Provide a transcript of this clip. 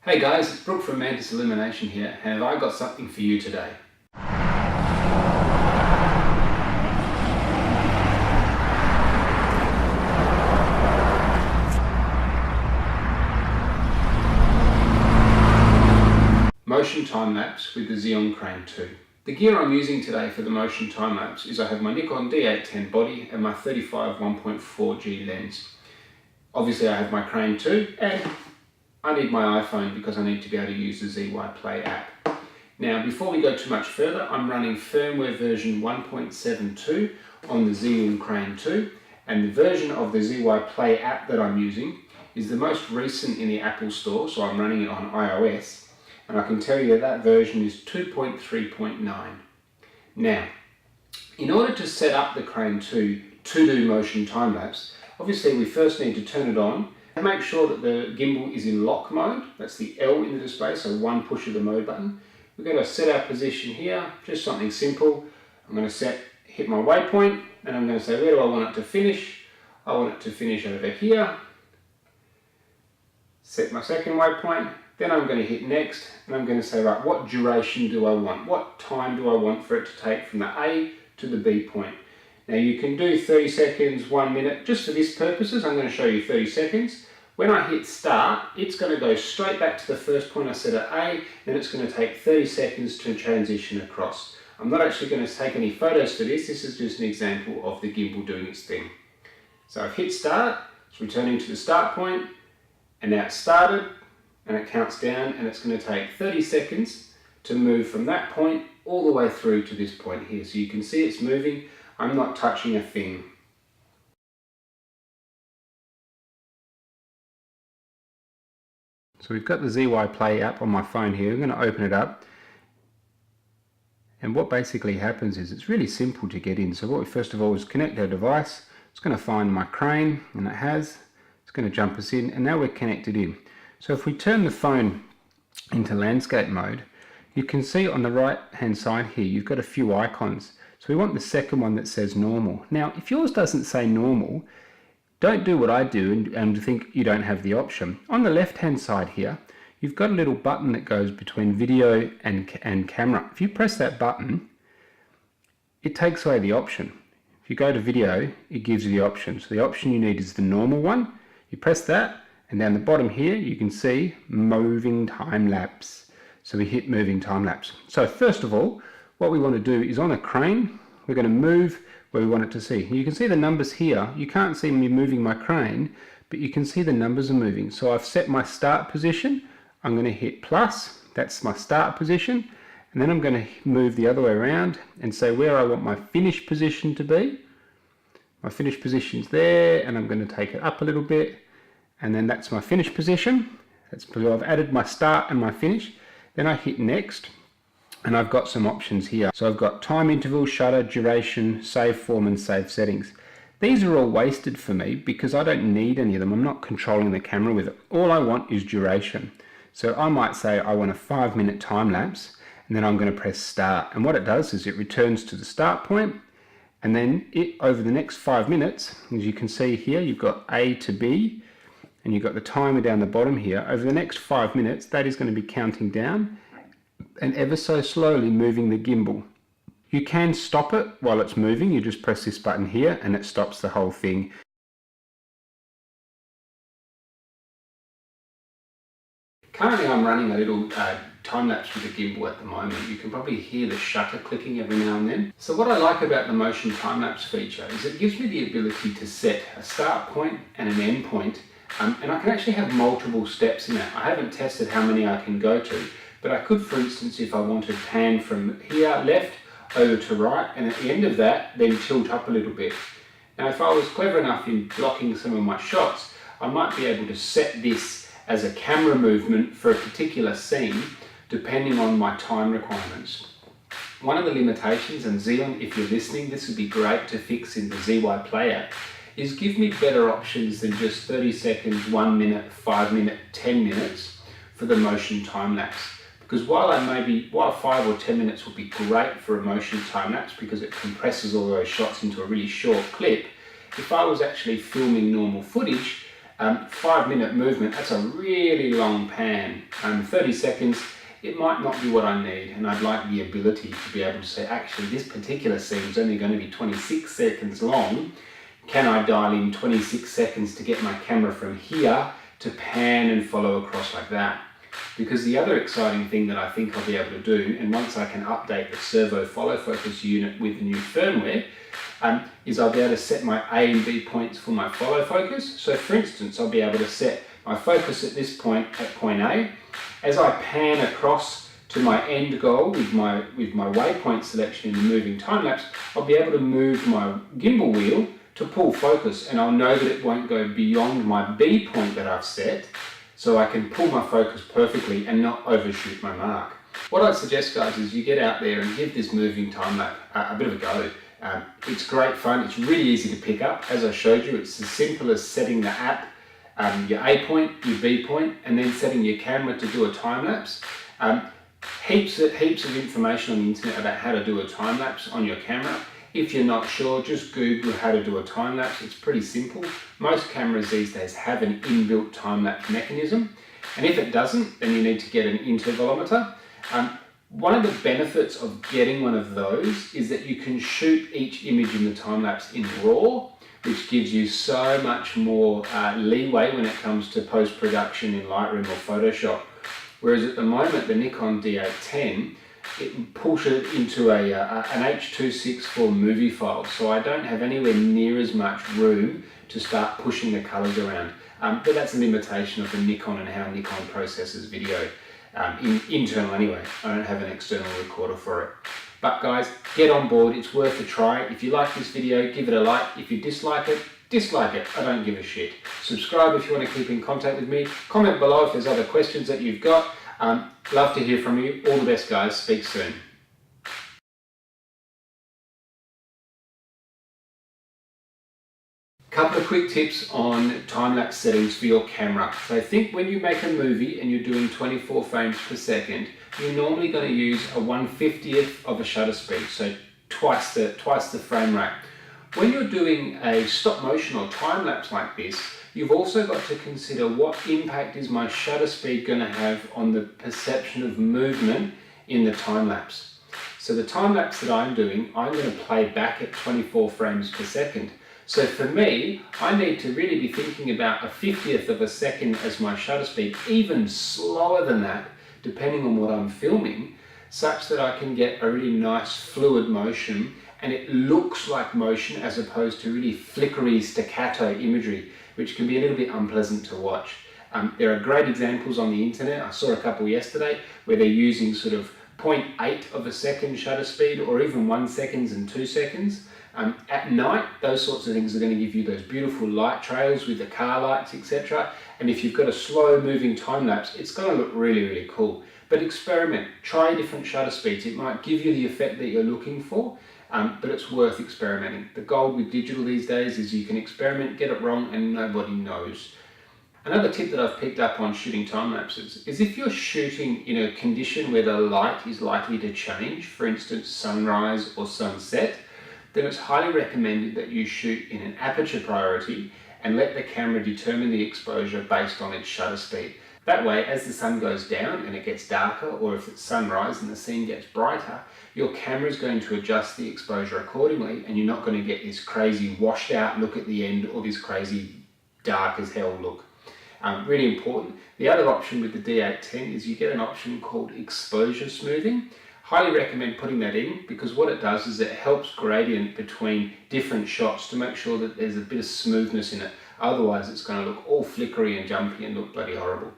Hey guys, it's Brooke from Mantis Illumination here, and I've got something for you today. Motion time-lapse with the Zhiyun Crane 2. The gear I'm using today for the motion time-lapse is I have my Nikon D810 body and my 35 1.4G lens. Obviously I have my Crane 2 and I need my iPhone because I need to be able to use the ZY Play app. Now before we go too much further, I'm running firmware version 1.72 on the Zhiyun Crane 2, and the version of the ZY Play app that I'm using is the most recent in the Apple Store, so I'm running it on iOS, and I can tell you that version is 2.3.9. Now, in order to set up the Crane 2 to do motion time-lapse, obviously we first need to turn it on and make sure that the gimbal is in lock mode. That's the L in the display, so one push of the mode button. We're going to set our position here, just something simple. I'm going to hit my waypoint, and I'm going to say, where do I want it to finish? I want it to finish over here. Set my second waypoint, then I'm going to hit next, and I'm going to say, right, what duration do I want? What time do I want for it to take from the A to the B point? Now you can do 30 seconds, 1 minute. Just for this purposes, I'm going to show you 30 seconds. When I hit start, it's going to go straight back to the first point I set at A, then it's going to take 30 seconds to transition across. I'm not actually going to take any photos for this. This is just an example of the gimbal doing its thing. So I've hit start, it's returning to the start point, and now it's started, and it counts down, and it's going to take 30 seconds to move from that point all the way through to this point here. So you can see it's moving. I'm not touching a thing. So we've got the ZY Play app on my phone here. I'm going to open it up. And what basically happens is it's really simple to get in. So what we first of all is connect our device. It's going to find my crane, and it has. It's going to jump us in, and now we're connected in. So if we turn the phone into landscape mode, you can see on the right hand side here you've got a few icons. So we want the second one that says normal. Now if yours doesn't say normal, don't do what I do and think you don't have the option. On the left hand side here, you've got a little button that goes between video and camera. If you press that button, it takes away the option. If you go to video, it gives you the option. So the option you need is the normal one. You press that, and down the bottom here you can see moving time lapse. So we hit moving time lapse. So first of all, what we want to do is on a crane, we're going to move where we want it to see. You can see the numbers here. You can't see me moving my crane, but you can see the numbers are moving. So I've set my start position. I'm going to hit plus. That's my start position. And then I'm going to move the other way around and say where I want my finish position to be. My finish position's there, and I'm going to take it up a little bit. And then that's my finish position. That's because I've added my start and my finish. Then I hit next. And I've got some options here. So I've got time interval, shutter, duration, save form, and save settings. These are all wasted for me because I don't need any of them. I'm not controlling the camera with it. All I want is duration. So I might say I want a 5-minute time lapse, and then I'm going to press start. And what it does is it returns to the start point, and then over the next 5 minutes, as you can see here, you've got A to B, and you've got the timer down the bottom here. Over the next 5 minutes, that is going to be counting down and ever so slowly moving the gimbal. You can stop it while it's moving. You just press this button here and it stops the whole thing. Currently I'm running a little time-lapse with the gimbal at the moment. You can probably hear the shutter clicking every now and then. So what I like about the motion time-lapse feature is it gives me the ability to set a start point and an end point, and I can actually have multiple steps in it. I haven't tested how many I can go to, but I could, for instance, if I wanted pan from here left over to right, and at the end of that then tilt up a little bit. Now if I was clever enough in blocking some of my shots, I might be able to set this as a camera movement for a particular scene depending on my time requirements. One of the limitations, and Zhiyun, if you're listening, this would be great to fix in the ZY Play app, is give me better options than just 30 seconds, 1 minute, 5 minutes, 10 minutes for the motion time lapse. Because while 5 or 10 minutes would be great for a motion time lapse because it compresses all those shots into a really short clip, if I was actually filming normal footage, 5-minute movement, that's a really long pan. 30 seconds, it might not be what I need, and I'd like the ability to be able to say, actually, this particular scene is only going to be 26 seconds long. Can I dial in 26 seconds to get my camera from here to pan and follow across like that? Because the other exciting thing that I think I'll be able to do, and once I can update the servo follow focus unit with the new firmware, is I'll be able to set my A and B points for my follow focus. So for instance, I'll be able to set my focus at this point at point A. As I pan across to my end goal with my waypoint selection in the moving time lapse, I'll be able to move my gimbal wheel to pull focus, and I'll know that it won't go beyond my B point that I've set, so I can pull my focus perfectly and not overshoot my mark. What I'd suggest, guys, is you get out there and give this moving time lapse a bit of a go. It's great fun, it's really easy to pick up. As I showed you, it's as simple as setting the app, your A point, your B point, and then setting your camera to do a time lapse. Heaps of information on the internet about how to do a time lapse on your camera. If you're not sure, just Google how to do a time lapse. It's pretty simple. Most cameras these days have an inbuilt time lapse mechanism, and if it doesn't, then you need to get an intervalometer. One of the benefits of getting one of those is that you can shoot each image in the time lapse in RAW, which gives you so much more leeway when it comes to post-production in Lightroom or Photoshop. Whereas at the moment, the Nikon D810, it pulls it into an H.264 movie file, so I don't have anywhere near as much room to start pushing the colors around. But that's a limitation of the Nikon and how Nikon processes video. Internal anyway, I don't have an external recorder for it. But guys, get on board, it's worth a try. If you like this video, give it a like. If you dislike it, dislike it. I don't give a shit. Subscribe if you want to keep in contact with me. Comment below if there's other questions that you've got. Love to hear from you. All the best, guys. Speak soon. Couple of quick tips on time-lapse settings for your camera. So I think when you make a movie and you're doing 24 frames per second, you're normally going to use a 1/50th of a shutter speed, so twice the frame rate. When you're doing a stop motion or time-lapse like this, you've also got to consider what impact is my shutter speed going to have on the perception of movement in the time-lapse. So the time-lapse that I'm doing, I'm going to play back at 24 frames per second. So for me, I need to really be thinking about a 50th of a second as my shutter speed, even slower than that, depending on what I'm filming, such that I can get a really nice fluid motion and it looks like motion as opposed to really flickery staccato imagery, which can be a little bit unpleasant to watch. There are great examples on the internet. I saw a couple yesterday where they're using sort of 0.8 of a second shutter speed, or even 1 second and 2 seconds. At night, those sorts of things are going to give you those beautiful light trails with the car lights, etc. And if you've got a slow moving time lapse, it's going to look really, really cool. But experiment, try different shutter speeds. It might give you the effect that you're looking for, but it's worth experimenting. The goal with digital these days is you can experiment, get it wrong, and nobody knows. Another tip that I've picked up on shooting time lapses is if you're shooting in a condition where the light is likely to change, for instance, sunrise or sunset, then it's highly recommended that you shoot in an aperture priority and let the camera determine the exposure based on its shutter speed. That way, as the sun goes down and it gets darker, or if it's sunrise and the scene gets brighter, your camera is going to adjust the exposure accordingly, and you're not going to get this crazy washed out look at the end or this crazy dark as hell look. Really important. The other option with the D810 is you get an option called exposure smoothing. Highly recommend putting that in, because what it does is it helps gradient between different shots to make sure that there's a bit of smoothness in it. Otherwise it's going to look all flickery and jumpy and look bloody horrible.